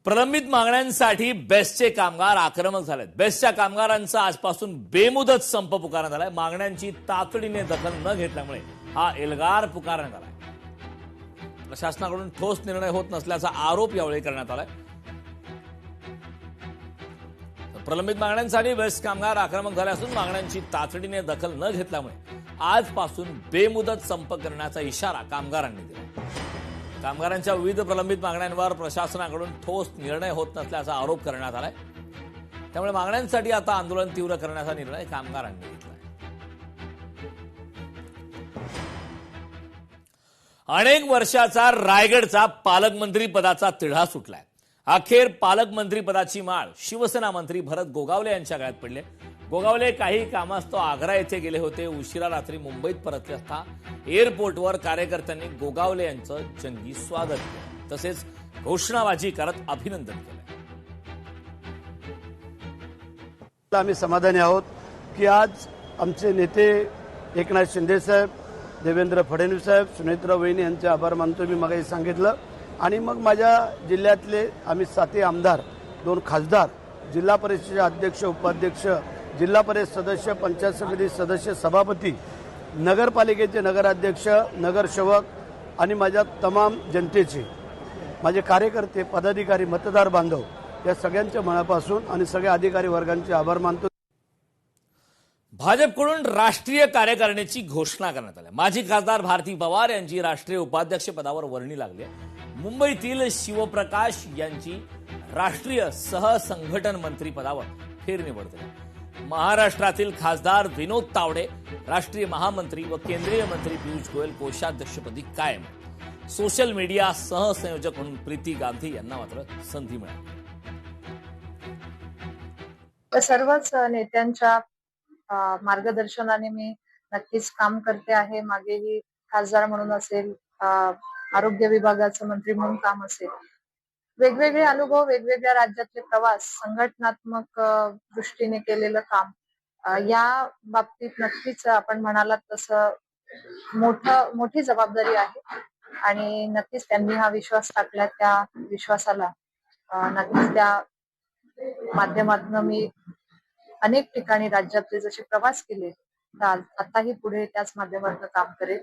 प्रलंबित मागण्यांसाठी बेस्टचे कामगार आक्रमक झालेत। बेस्टच्या कामगारांचा आजपासून बेमुदत संप पुकारण्यात आलाय। मागण्यांची तातडीने दखल न घेतल्यामुळे हा एल्गार पुकारण्यात आलाय। प्रशासनाकडून ठोस निर्णय होत नसल्याचा आरोप यावेळी करण्यात आलाय। प्रलंबित मागण्यांसाठी बेस्ट कामगार आक्रमक झाले असून मागण्यांची तातडीने दखल न घेतल्यामुळे आजपासून बेमुदत संप करण्याचा इशारा कामगारांनी दिला। कामगारांच्या विविध प्रलंबित मागण्यांवर प्रशासनाकडून ठोस निर्णय होत नसल्याचा आरोप करण्यात आलाय। त्यामुळे मागण्यांसाठी आता आंदोलन तीव्र करण्याचा निर्णय कामगारांनी घेतलाय। अनेक वर्षाचा रायगडचा पालकमंत्री पदाचा तिढा सुटलाय। अखेर पालकमंत्री पदाची माळ शिवसेना मंत्री भरत गोगावले यांच्या गळ्यात पडले। गोगावले काही कामास्तव आग्रा येथे गेले होते। उशिरा रात्री मुंबईत परतले असता एअरपोर्टवर कार्यकर्त्यांनी गोगावले यांचं जंगी स्वागत केलं, तसेच घोषणाबाजी करत अभिनंदन केलं। आम्ही समाधानी आहोत की आज आमचे नेते एकनाथ शिंदे साहेब, देवेंद्र फडणवीस साहेब, सुनेत्रा वहिनी यांचे आभार मानतो मी मगाशी सांगितलं। आणि मग माझ्या जिल्ह्यातले आम्ही 7 आमदार, 2 खासदार, जिल्हा परिषदेचे अध्यक्ष, उपाध्यक्ष, जिल्हा परिषद सदस्य, पंचायत समिती सदस्य, सभापती, नगरपालिकेचे नगराध्यक्ष, नगरसेवक आणि माझ्या तमाम जनतेचे, माझे कार्यकर्ते, पदाधिकारी, मतदार बांधव या सगळ्यांच्या मनापासून आणि सगळ्या अधिकारी वर्गांचे आभार मानतो। भाजपकडून राष्ट्रीय कार्यकारिणीची घोषणा करण्यात आली। माजी खासदार भारती पवार यांची राष्ट्रीय उपाध्यक्ष पदावर वर्णी लागली। मुंबईतील शिवप्रकाश यांची राष्ट्रीय सहसंघटन मंत्री पदावर फेरनिवड झाली। महाराष्ट्रातील खासदार विनोद तावडे राष्ट्रीय महामंत्री व केंद्रीय मंत्री पियुष गोयल कोषाध्यक्षपदी कायम। सोशल मीडिया सहसंयोजक म्हणून प्रीती गांधी यांना मात्र संधी मिळाली। सर्वच नेत्यांच्या मार्गदर्शनाने मी नक्कीच काम करते आहे। मागेही खासदार म्हणून असेल, आरोग्य विभागाचं मंत्री म्हणून काम असेल, वेगवेगळे अनुभव, वेगवेगळ्या राज्यातले प्रवास, संघटनात्मक दृष्टीने केलेलं काम, या बाबतीत नक्कीच आपण म्हणालात तसं मोठी जबाबदारी आहे। आणि नक्कीच त्यांनी हा विश्वास टाकला, त्या विश्वासाला नक्कीच त्या माध्यमातून मी अनेक ठिकाणी राज्यातले जसे प्रवास केले, आताही पुढे त्याच माध्यमातून काम करेल।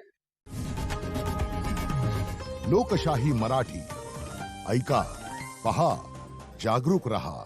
लोकशाही मराठी ऐका, पहा, जागरूक रहा।